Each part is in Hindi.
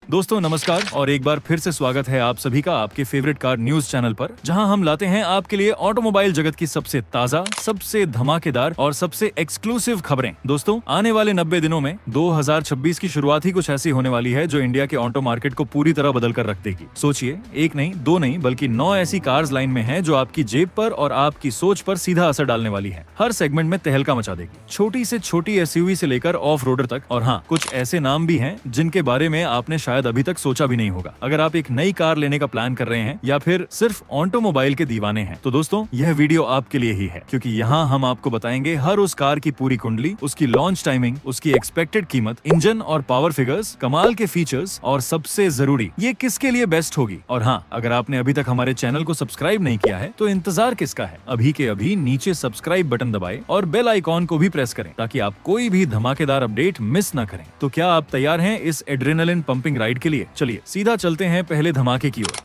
दोस्तों नमस्कार और एक बार फिर से स्वागत है आप सभी का आपके फेवरेट कार न्यूज चैनल पर, जहां हम लाते हैं आपके लिए ऑटोमोबाइल जगत की सबसे ताजा, सबसे धमाकेदार और सबसे एक्सक्लूसिव खबरें। दोस्तों आने वाले 90 दिनों में 2026 की शुरुआत ही कुछ ऐसी होने वाली है जो इंडिया के ऑटो मार्केट को पूरी तरह बदल कर रख देगी। सोचिए, एक नहीं, दो नहीं, बल्कि 9 ऐसी कार्स लाइन में हैं जो आपकी जेब पर और आपकी सोच पर सीधा असर डालने वाली है। हर सेगमेंट में तहलका मचा देगी, छोटी से छोटी एसयूवी से लेकर ऑफ रोडर तक। और हाँ, कुछ ऐसे नाम भी हैं जिनके बारे में आपने शायद अभी तक सोचा भी नहीं होगा। अगर आप एक नई कार लेने का प्लान कर रहे हैं या फिर सिर्फ ऑटोमोबाइल के दीवाने हैं, तो दोस्तों यह वीडियो आपके लिए ही है, क्योंकि यहाँ हम आपको बताएंगे हर उस कार की पूरी कुंडली, उसकी लॉन्च टाइमिंग, उसकी एक्सपेक्टेड कीमत, इंजन और पावर फिगर्स, कमाल के फीचर्स और सबसे जरूरी ये किसके लिए बेस्ट होगी। और हाँ, अगर आपने अभी तक हमारे चैनल को सब्सक्राइब नहीं किया है तो इंतजार किसका है, अभी के अभी नीचे सब्सक्राइब बटन दबाएं और बेल आइकॉन को भी प्रेस करें ताकि आप कोई भी धमाकेदार अपडेट मिस न करें। तो क्या आप तैयार हैं इस एड्रेनलिन पंपिंग राइड के लिए? चलिए सीधा चलते हैं पहले धमाके की ओर।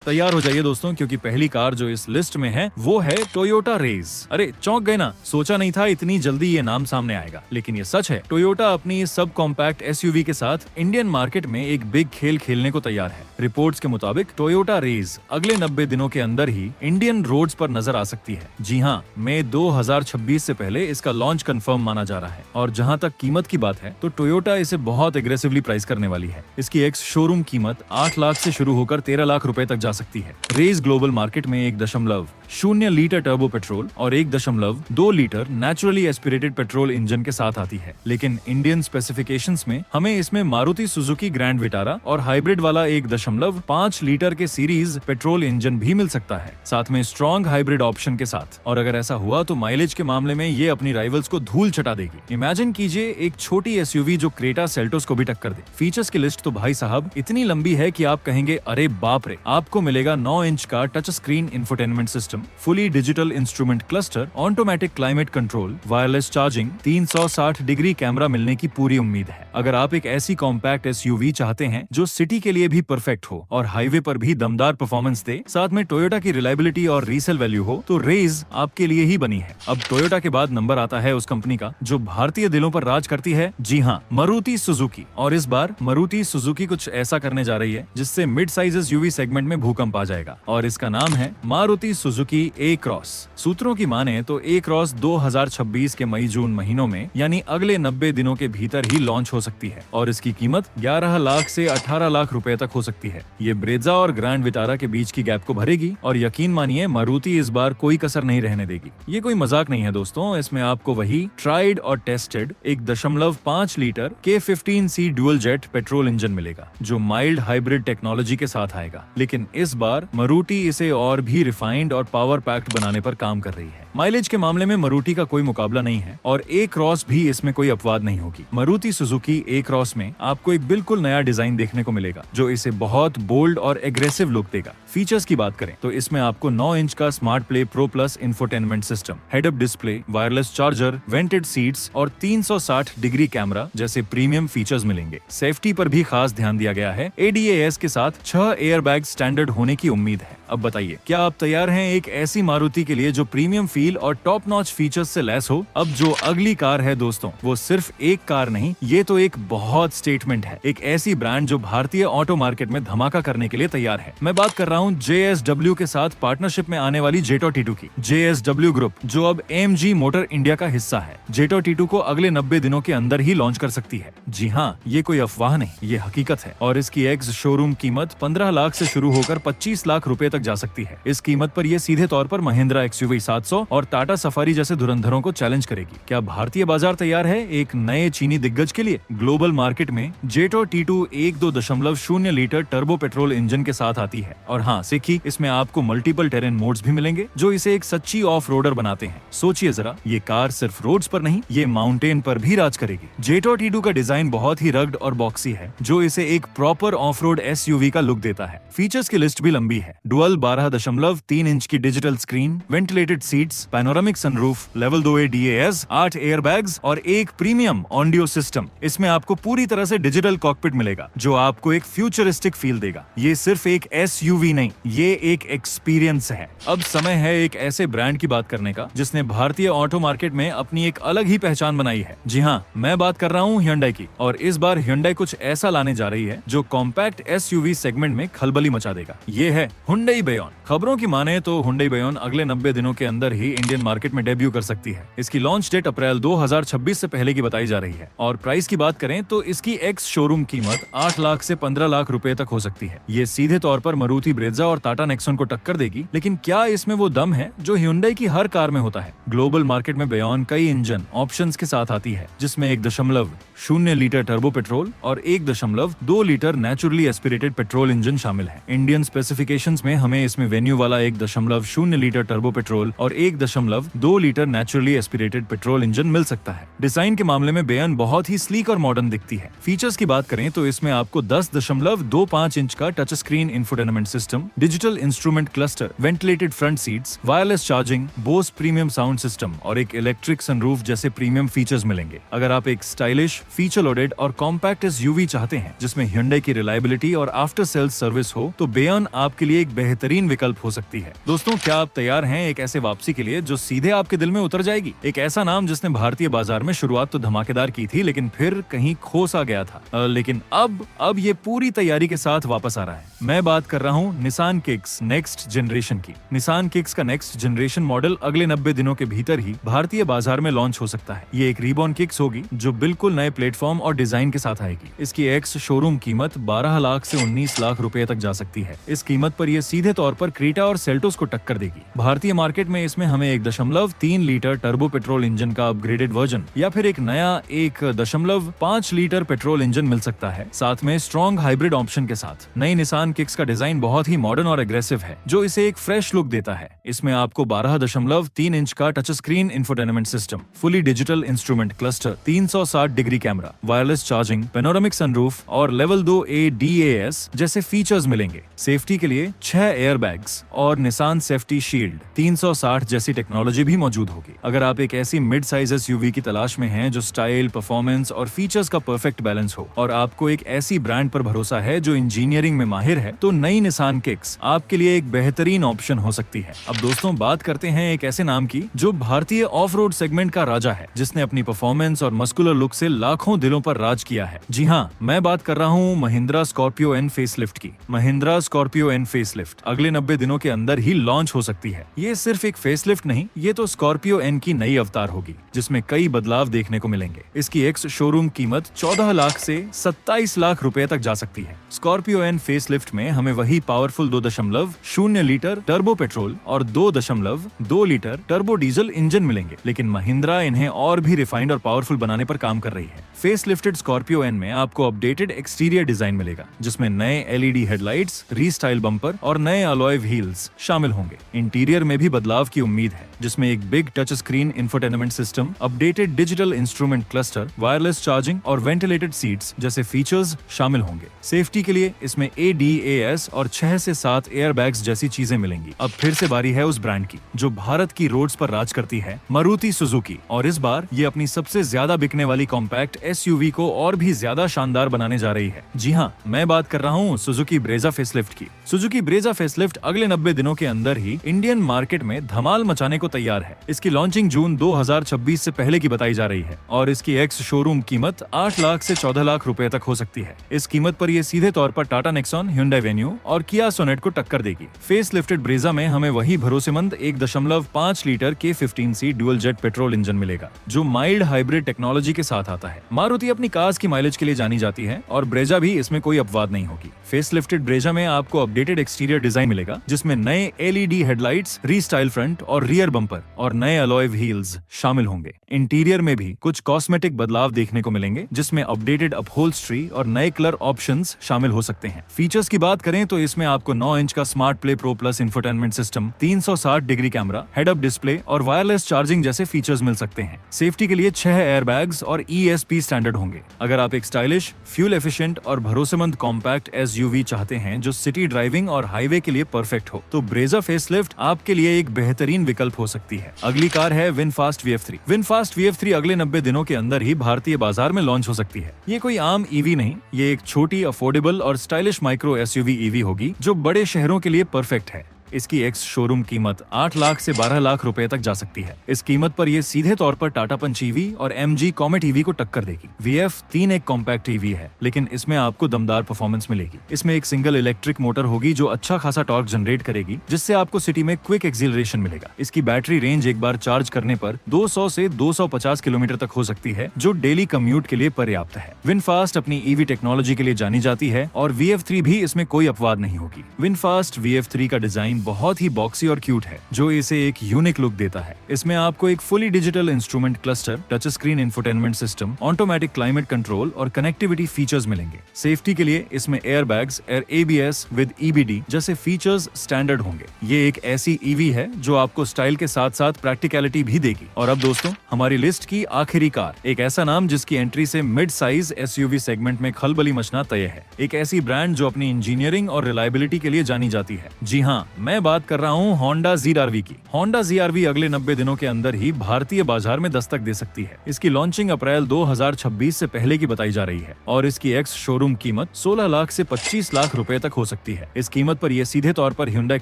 तैयार हो जाइए दोस्तों, क्योंकि पहली कार जो इस लिस्ट में है वो है टोयोटा रेज। अरे चौंक गए ना? सोचा नहीं था इतनी जल्दी ये नाम सामने आएगा, लेकिन ये सच है। टोयोटा अपनी सब कॉम्पैक्ट एसयूवी के साथ इंडियन मार्केट में एक बिग खेल खेलने को तैयार है। रिपोर्ट्स के मुताबिक टोयोटा रेज अगले 90 दिनों के अंदर ही इंडियन रोड्स पर नजर आ सकती है। जी हाँ, मई 2026 से पहले इसका लॉन्च कंफर्म माना जा रहा है। और जहाँ तक कीमत की बात है तो टोयोटा इसे बहुत एग्रेसिवली प्राइस करने वाली है। इसकी एक्स शोरूम कीमत 8 लाख से शुरू होकर 13 लाख रुपए तक जा सकती है। रेज ग्लोबल मार्केट में 1.0 लीटर टर्बो पेट्रोल और 1.2 litre naturally aspirated petrol engine के साथ आती है। लेकिन इंडियन स्पेसिफिकेशंस में हमें इसमें मारुति सुजुकी ग्रैंड विटारा और हाइब्रिड वाला 1.5 लीटर के सीरीज पेट्रोल इंजन भी मिल सकता है, साथ में स्ट्रॉन्ग हाइब्रिड ऑप्शन के साथ। और अगर ऐसा हुआ तो माइलेज के मामले में ये अपनी राइवल्स को धूल चटा देगी। इमेजिन कीजिए एक छोटी एसयूवी जो क्रेटा सेल्टोस को भी टक्कर दे। फीचर्स की लिस्ट तो भाई साहब इतनी लंबी है कि आप कहेंगे अरे बाप रे। आपको मिलेगा 9 इंच का touch screen infotainment system, fully digital instrument cluster, automatic climate control, wireless charging, 360 degree camera मिलने की पूरी उम्मीद है। अगर आप एक ऐसी कॉम्पैक्ट एसयूवी चाहते हैं जो सिटी के लिए भी परफेक्ट हो और हाईवे पर भी दमदार परफॉर्मेंस दे, साथ में टोयोटा की रिलायबिलिटी और रीसेल वैल्यू हो, तो रेज आपके लिए ही बनी है। अब टोयोटा के बाद नंबर आता है उस कंपनी का जो भारतीय दिलों पर राज करती है। जी हाँ, मारुति सुजुकी। और इस बार मारुति सुजुकी कुछ ऐसा करने जा रही है जिससे मिड साइज एसयूवी सेगमेंट में भूकंप आ जाएगा, और इसका नाम है मारुति सुजुकी ए क्रॉस। सूत्रों की माने तो ए क्रॉस 2026 के मई-जून महीनों में, यानी अगले 90 दिनों के भीतर ही लॉन्च हो सकती है, और इसकी कीमत 11 लाख से 18 लाख रुपए तक हो सकती है। ये ब्रेजा और ग्रैंड विटारा के बीच की गैप को भरेगी, और यकीन मानिए मारुति इस बार कोई कसर नहीं रहने देगी। ये कोई मजाक नहीं है दोस्तों, इसमें आपको वही ट्राइड और tested 1.5 litre K15C dual jet petrol engine मिलेगा जो माइल्ड हाइब्रिड टेक्नोलॉजी के साथ आएगा। लेकिन इस बार मारुति इसे और भी रिफाइंड और पावर पैक्ड बनाने पर काम कर रही है। माइलेज के मामले में मारुति का कोई मुकाबला नहीं है, और ए क्रॉस भी इसमें कोई अपवाद नहीं होगी। मारुति सुजुकी ए क्रॉस में आपको एक बिल्कुल नया डिजाइन देखने को मिलेगा जो इसे बहुत बोल्ड और एग्रेसिव लुक देगा। फीचर्स की बात करें तो इसमें आपको 9 इंच का smart play pro plus infotainment system, head up display, wireless charger, vented seats और 360 डिग्री कैमरा जैसे प्रीमियम फीचर्स मिलेंगे। सेफ्टी पर भी खास ध्यान दिया गया है। ADAS के साथ 6 एयर बैग स्टैंडर्ड होने की उम्मीद है। अब बताइए, क्या आप तैयार हैं एक ऐसी मारुति के लिए जो प्रीमियम फील और टॉप नॉच फीचर्स से लैस हो? अब जो अगली कार है दोस्तों, वो सिर्फ एक कार नहीं, ये तो एक बहुत स्टेटमेंट है। एक ऐसी ब्रांड जो भारतीय ऑटो मार्केट में धमाका करने के लिए तैयार है। मैं बात कर रहा हूँ JSW के साथ पार्टनरशिप में आने वाली जेटो T2 की। JSW ग्रुप जो अब AMG मोटर इंडिया का हिस्सा है, जेटो T2 को अगले 90 दिनों के अंदर ही लॉन्च कर सकती है। जी हाँ, ये कोई अफवाह नहीं, ये हकीकत है। और इसकी एक्स शोरूम कीमत 15 लाख से शुरू होकर 25 लाख रुपए तक जा सकती है। इस कीमत पर ये सीधे तौर पर महिंद्रा XUV 700 और टाटा सफारी जैसे धुरंधरों को चैलेंज करेगी। क्या भारतीय बाजार तैयार है एक नए चीनी दिग्गज के लिए? ग्लोबल मार्केट में जेटो T2 1.2 litre turbo petrol engine के साथ आती है। और हाँ सिखी, इसमें आपको मल्टीपल टेरेन मोड्स भी मिलेंगे जो इसे एक सच्ची ऑफ रोडर बनाते हैं। सोचिए जरा, ये कार सिर्फ रोड्स पर नहीं, ये माउंटेन पर भी राज करेगी। जेटो T2 का डिजाइन बहुत ही रग्ड और बॉक्सी है, जो इसे एक प्रॉपर ऑफ रोड SUV का लुक देता है। फीचर्स की लिस्ट भी लंबी है। डुअल डबल 12.3 इंच की digital screen, ventilated seats, panoramic sunroof, level 2A DAS, 8 airbags और एक प्रीमियम ऑडियो सिस्टम। इसमें आपको पूरी तरह से डिजिटल कॉकपिट मिलेगा जो आपको एक फ्यूचरिस्टिक फील देगा। ये सिर्फ एक SUV नहीं, ये एक एक्सपीरियंस है। अब समय है एक ऐसे ब्रांड की बात करने का जिसने भारतीय ऑटो मार्केट में अपनी एक अलग ही पहचान बनाई है। जी हाँ, मैं बात कर रहा हूँ Hyundai की। और इस बार Hyundai कुछ ऐसा लाने जा रही है जो कॉम्पैक्ट SUV सेगमेंट में खलबली मचा देगा। ये है Hyundai Bayon। खबरों की माने तो Hyundai Bayon अगले 90 दिनों के अंदर ही इंडियन मार्केट में डेब्यू कर सकती है। इसकी लॉन्च डेट अप्रैल 2026 से पहले की बताई जा रही है। और प्राइस की बात करें तो इसकी एक्स शोरूम कीमत 8 लाख से 15 लाख रुपए तक हो सकती है। ये सीधे तौर पर मारुति ब्रेजा और टाटा नेक्सॉन को टक्कर देगी, लेकिन क्या इसमें वो दम है जो Hyundai की हर कार में होता है? ग्लोबल मार्केट में Bayon कई इंजन ऑप्शंस के साथ आती है, जिसमें 1.0 लीटर टर्बो पेट्रोल और 1.2 litre naturally aspirated petrol engine शामिल है। इंडियन स्पेसिफिकेशंस में हमें इसमें वेन्यू वाला 1.0 लीटर टर्बो पेट्रोल और 1.2 litre naturally aspirated petrol engine मिल सकता है। डिजाइन के मामले में Bayon बहुत ही स्लीक और मॉडर्न दिखती है। फीचर्स की बात करें तो इसमें आपको 10.25 इंच का touch screen infotainment system, digital instrument cluster, ventilated front seats, wireless charging, Bose premium sound system और एक इलेक्ट्रिक सनरूफ जैसे प्रीमियम फीचर्स मिलेंगे। अगर आप एक स्टाइलिश, फीचर लोडेड और कॉम्पैक्ट SUV चाहते हैं जिसमें Hyundai की रिलायबिलिटी और आफ्टर सेल्स सर्विस हो, तो Bayon आपके लिए एक बेहतरीन विकल्प हो सकती है। दोस्तों, क्या आप तैयार हैं एक ऐसे वापसी के लिए जो सीधे आपके दिल में उतर जाएगी? एक ऐसा नाम जिसने भारतीय बाजार में शुरुआत तो धमाकेदार की थी, लेकिन फिर कहीं खो सा गया था। लेकिन अब ये पूरी तैयारी के साथ वापस आ रहा है। मैं बात कर रहा हूँ Nissan Kicks नेक्स्ट जनरेशन की। Nissan Kicks का नेक्स्ट जनरेशन मॉडल अगले 90 दिनों के भीतर ही भारतीय बाजार में लॉन्च हो सकता है। ये एक रीबॉर्न किक्स होगी जो बिल्कुल नए प्लेटफॉर्म और डिजाइन के साथ आएगी। इसकी एक्स शोरूम कीमत 12 लाख से 19 लाख रुपए तक जा सकती है। इस कीमत पर यह सीधे तौर पर क्रीटा और सेल्टोस को टक्कर देगी। भारतीय मार्केट में इसमें हमें 1.3 लीटर टर्बो पेट्रोल इंजन का अपग्रेडेड वर्जन या फिर एक नया 1.5 लीटर पेट्रोल इंजन मिल सकता है, साथ में स्ट्रॉन्ग हाइब्रिड ऑप्शन के साथ। नई Nissan Kicks का डिजाइन बहुत ही मॉडर्न और एग्रेसिव है, जो इसे एक फ्रेश लुक देता है। इसमें आपको 12.3 इंच का touch screen infotainment system, fully digital instrument cluster, 360 degree camera, wireless charging, panoramic sunroof और लेवल 2A DAS जैसे फीचर्स मिलेंगे। सेफ्टी के लिए 6 एयरबैग्स और Nissan सेफ्टी शील्ड 360 जैसी टेक्नोलॉजी भी मौजूद होगी। अगर आप एक ऐसी मिड साइज SUV की तलाश में हैं जो स्टाइल, परफॉर्मेंस और फीचर्स का परफेक्ट बैलेंस हो और आपको एक ऐसी ब्रांड पर भरोसा है जो इंजीनियरिंग में माहिर है, तो नई Nissan Kicks आपके लिए एक बेहतरीन ऑप्शन हो सकती है। अब दोस्तों, बात करते हैं एक ऐसे नाम की जो भारतीय ऑफ रोड सेगमेंट का राजा है, जिसने अपनी परफॉर्मेंस और मस्कुलर लुक से लाखों दिलों पर राज किया है। जी हाँ, मैं बात कर रहा हूँ महिंद्रा स्कॉर्पियो N फेसलिफ्ट की। महिंद्रा स्कॉर्पियो N फेसलिफ्ट अगले 90 दिनों के अंदर ही लॉन्च हो सकती है। ये सिर्फ एक फेसलिफ्ट नहीं, ये तो स्कॉर्पियो N की नई अवतार होगी जिसमें कई बदलाव देखने को मिलेंगे। इसकी एक्स शोरूम कीमत 14 लाख से 27 लाख रुपए तक जा सकती है। स्कॉर्पियो N फेसलिफ्ट में हमें वही पावरफुल 2.0 लीटर टर्बो पेट्रोल और 2.2 लीटर टर्बो डीजल इंजन मिलेंगे, लेकिन महिंद्रा इन्हें और भी रिफाइंड और पावरफुल बनाने पर काम कर रही है। फेसलिफ्टेड स्कॉर्पियो N में आपको अपडेटेड एक्सटीरियर डिजाइन मिलेगा, जिसमें नए LED हेडलाइट्स, रीस्टाइल बम्पर और नए अलॉय व्हील्स शामिल होंगे। इंटीरियर में भी बदलाव की उम्मीद है, जिसमें एक big touch screen infotainment system, updated digital instrument cluster, wireless charging और वेंटिलेटेड सीट्स जैसे फीचर्स शामिल होंगे। सेफ्टी के लिए इसमें ADAS और 6 से 7 एयरबैग्स जैसी चीजें मिलेंगी। अब फिर से बारी है उस ब्रांड की जो भारत की रोड्स पर राज करती है, मारुति सुजुकी। और इस बार ये अपनी सबसे ज्यादा बिकने वाली कॉम्पैक्ट SUV को और भी ज्यादा शानदार बनाने जा रही है। जी हाँ, मैं बात कर रहा हूँ सुजुकी ब्रेजा फेसलिफ्ट की। सुजुकी ब्रेजा फेसलिफ्ट अगले 90 दिनों के अंदर ही इंडियन मार्केट में धमाल मचाने को तैयार है। इसकी लॉन्चिंग जून 2026 से पहले की बताई जा रही है और इसकी एक्स शोरूम कीमत 8 लाख से 14 लाख रुपए तक हो सकती है। इस कीमत पर ये सीधे तौर पर टाटा नेक्सॉन, Hyundai Venue और Kia Sonet को टक्कर देगी। फेसलिफ्टेड ब्रेजा में हमें वही भरोसेमंद 1.5 litre K15C dual jet petrol engine मिलेगा, जो माइल्ड हाइब्रिड टेक्नोलॉजी के साथ आता है। मारुति अपनी कार्स की माइलेज के लिए जानी जाती है और ब्रेजा भी इसमें कोई अपवाद नहीं होगी। फेसलिफ्टेड ब्रेजा में आपको अपडेटेड एक्सटीरियर डिजाइन मिलेगा, जिसमें नए LED हेडलाइट्स, रीस्टाइल फ्रंट और रियर बम्पर और नए अलॉय व्हील्स शामिल होंगे। इंटीरियर में भी कुछ कॉस्मेटिक बदलाव देखने को मिलेंगे, जिसमें अपडेटेड अपहोल्स्ट्री और नए कलर ऑप्शंस शामिल हो सकते हैं। फीचर्स की बात करें तो इसमें आपको 9 इंच का smart play pro plus infotainment system, 360 degree camera, head up display और वायरलेस चार्जिंग जैसे फीचर्स मिल सकते हैं। सेफ्टी के लिए 6 एयरबैग्स और ESP स्टैंडर्ड होंगे। अगर आप एक स्टाइलिश, फ्यूल एफिशिएंट और भरोसेमंद कॉम्पैक्ट SUV चाहते हैं जो सिटी ड्राइविंग और हाईवे हाईवे के लिए परफेक्ट हो तो ब्रेजा फेसलिफ्ट आपके लिए एक बेहतरीन विकल्प हो सकती है। अगली कार है विनफास्ट VF3। विनफास्ट VF3 अगले 90 दिनों के अंदर ही भारतीय बाजार में लॉन्च हो सकती है। ये कोई आम ईवी नहीं, ये एक छोटी, अफोर्डेबल और स्टाइलिश माइक्रो SUV ईवी होगी जो बड़े शहरों के लिए परफेक्ट है। इसकी एक्स शोरूम कीमत 8 लाख से 12 लाख रुपए तक जा सकती है। इस कीमत पर ये सीधे तौर पर टाटा पंच ईवी और MG कॉमेट ईवी को टक्कर देगी। VF3 एक कॉम्पैक्ट ईवी है, लेकिन इसमें आपको दमदार परफॉर्मेंस मिलेगी। इसमें एक सिंगल इलेक्ट्रिक मोटर होगी जो अच्छा खासा टॉर्क जनरेट करेगी, जिससे आपको सिटी में क्विक एक्सीलरेशन मिलेगा। इसकी बैटरी रेंज एक बार चार्ज करने पर 200 से 250 किलोमीटर तक हो सकती है, जो डेली कम्यूट के लिए पर्याप्त है। विनफास्ट अपनी ईवी टेक्नोलॉजी के लिए जानी जाती है और VF3 भी इसमें कोई अपवाद नहीं होगी। विनफास्ट VF3 का डिजाइन बहुत ही बॉक्सी और क्यूट है, जो इसे एक यूनिक लुक देता है। इसमें आपको एक fully digital instrument cluster, touch screen infotainment system, automatic climate control और कनेक्टिविटी फीचर्स मिलेंगे। सेफ्टी के लिए इसमें airbags, air ABS with EBD जैसे फीचर्स स्टैंडर्ड होंगे। ये एक ऐसी ईवी है जो आपको स्टाइल के साथ साथ प्रैक्टिकलिटी भी देगी। और अब दोस्तों, हमारी लिस्ट की आखिरी कार, एक ऐसा नाम जिसकी एंट्री से मिड साइज SUV सेगमेंट में खलबली मचना तय है। एक ऐसी ब्रांड जो अपनी इंजीनियरिंग और रिलायबिलिटी के लिए जानी जाती है। जी हाँ, मैं बात कर रहा हूँ होंडा ZR-V की। होंडा ZR-V अगले 90 दिनों के अंदर ही भारतीय बाजार में दस्तक दे सकती है। इसकी लॉन्चिंग अप्रैल 2026 से पहले की बताई जा रही है और इसकी एक्स शोरूम कीमत 16 लाख से 25 लाख रुपए तक हो सकती है। इस कीमत पर यह सीधे तौर पर Hyundai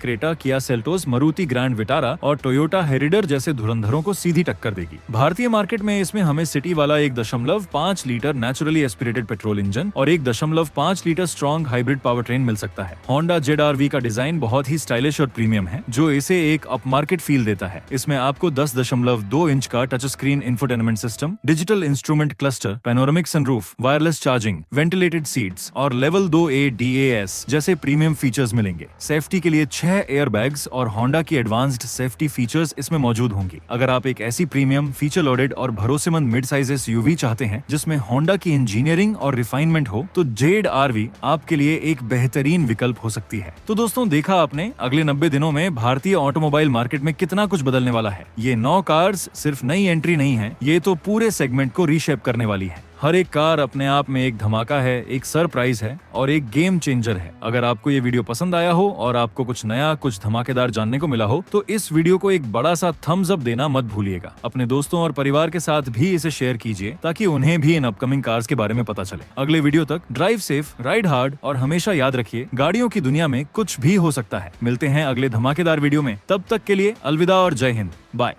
Creta, Kia Seltos, Maruti grand Vitara और टोयोटा हेरिडर जैसे धुरंधरों को सीधी टक्कर देगी। भारतीय मार्केट में इसमें हमें सिटी वाला 1.5 litre naturally aspirated petrol engine और 1.5 litre strong hybrid power train मिल सकता है। होंडा ZR-V का डिजाइन बहुत ही स्टाइलिश और प्रीमियम है, जो इसे एक अपमार्केट फील देता है। इसमें आपको 10.2 इंच का touch screen infotainment system, digital instrument cluster, panoramic sunroof, wireless charging, ventilated seats और लेवल 2A DAS जैसे प्रीमियम फीचर्स मिलेंगे। सेफ्टी के लिए 6 एयरबैग्स और होंडा की एडवांस्ड सेफ्टी फीचर्स इसमें मौजूद होंगी। अगर आप एक ऐसी प्रीमियम, फीचर लोडेड और भरोसेमंद मिड साइज SUV चाहते हैं जिसमें होंडा की इंजीनियरिंग और रिफाइनमेंट हो, तो ZR-V आपके लिए एक बेहतरीन विकल्प हो सकती है। तो दोस्तों, देखा आपने, अगले 90 दिनों में भारतीय ऑटोमोबाइल मार्केट में कितना कुछ बदलने वाला है। ये 9 कार्स सिर्फ नई एंट्री नहीं है, ये तो पूरे सेगमेंट को रीशेप करने वाली है। हर एक कार अपने आप में एक धमाका है, एक सरप्राइज है और एक गेम चेंजर है। अगर आपको ये वीडियो पसंद आया हो और आपको कुछ नया, कुछ धमाकेदार जानने को मिला हो, तो इस वीडियो को एक बड़ा सा थम्स अप देना मत भूलिएगा। अपने दोस्तों और परिवार के साथ भी इसे शेयर कीजिए ताकि उन्हें भी इन अपकमिंग कार्स के बारे में पता चले। अगले वीडियो तक ड्राइव सेफ, राइड हार्ड और हमेशा याद रखिए, गाड़ियों की दुनिया में कुछ भी हो सकता है। मिलते हैं अगले धमाकेदार वीडियो में, तब तक के लिए अलविदा और जय हिंद। बाय।